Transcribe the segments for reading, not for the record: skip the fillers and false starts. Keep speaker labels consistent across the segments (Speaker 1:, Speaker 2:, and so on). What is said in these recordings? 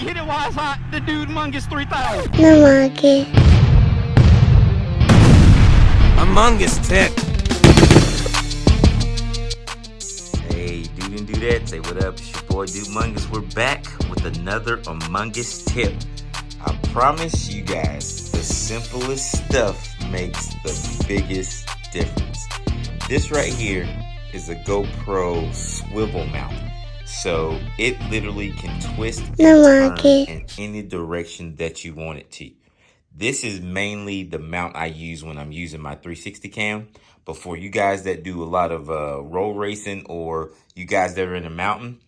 Speaker 1: Hit it while it's hot. The Dude Mungus 3000.
Speaker 2: No monkey.
Speaker 3: Mungus Tip. Hey, Dude and Dudette, say what up? It's your boy Dude Mungus. We're back with another Mungus Tip. I promise you guys, the simplest stuff makes the biggest difference. This right here is a GoPro swivel mount. So it literally can twist and turn in any direction that you want it to. This is mainly the mount I use when I'm using my 360 cam. But for you guys that do a lot of roll racing, or you guys that are in a mountain,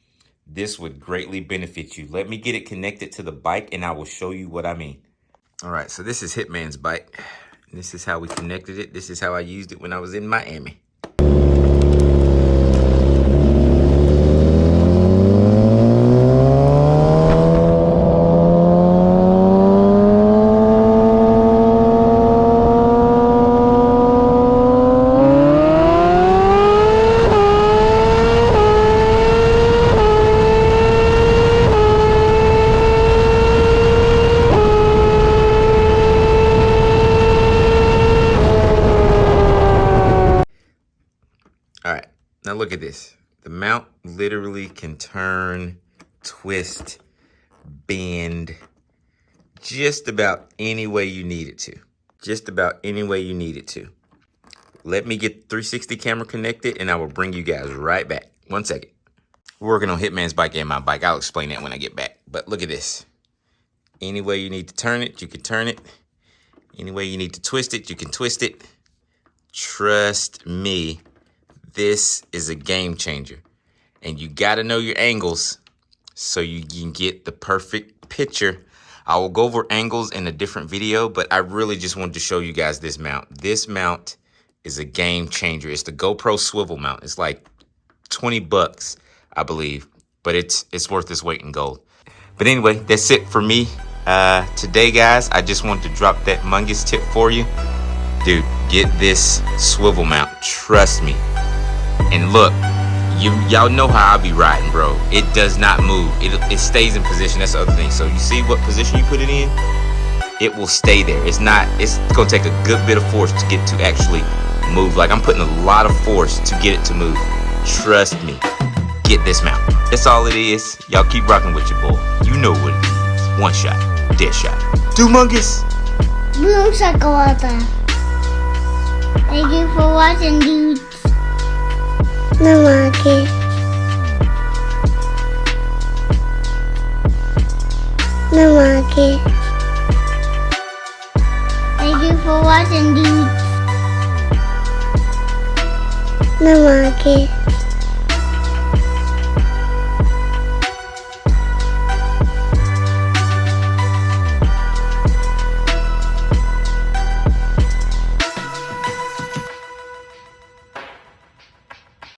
Speaker 3: this would greatly benefit you. Let me get it connected to the bike and I will show you what I mean. All right, so this is Hitman's bike. This is how we connected it. This is how I used it when I was in Miami. All right, now look at this. The mount literally can turn, twist, bend, just about any way you need it to. Just about any way you need it to. Let me get the 360 camera connected and I will bring you guys right back. 1 second. We're working on Hitman's bike and my bike. I'll explain that when I get back. But look at this. Any way you need to turn it, you can turn it. Any way you need to twist it, you can twist it. Trust me. This is a game changer, and you got to know your angles so you can get the perfect picture. I will go over angles in a different video, but I really just wanted to show you guys this mount. This mount is a game changer. It's the GoPro swivel mount. It's like 20 bucks, I believe, but it's worth its weight in gold. But anyway, that's it for me today, guys. I just wanted to drop that Mungus tip for you. Dude, get this swivel mount. Trust me. And look, y'all know how I be riding, bro. It does not move. It stays in position. That's the other thing. So you see what position you put it in? It will stay there. It's gonna take a good bit of force to get to actually move. Like, I'm putting a lot of force to get it to move. Trust me. Get this mount. That's all it is. Y'all keep rocking with your boy. You know what it is. One shot. Dead shot. DudeMungus.
Speaker 2: Boom shakalaka. Thank you for watching, dudes. No monkey. No monkey. Thank you for watching, dudes. No monkey.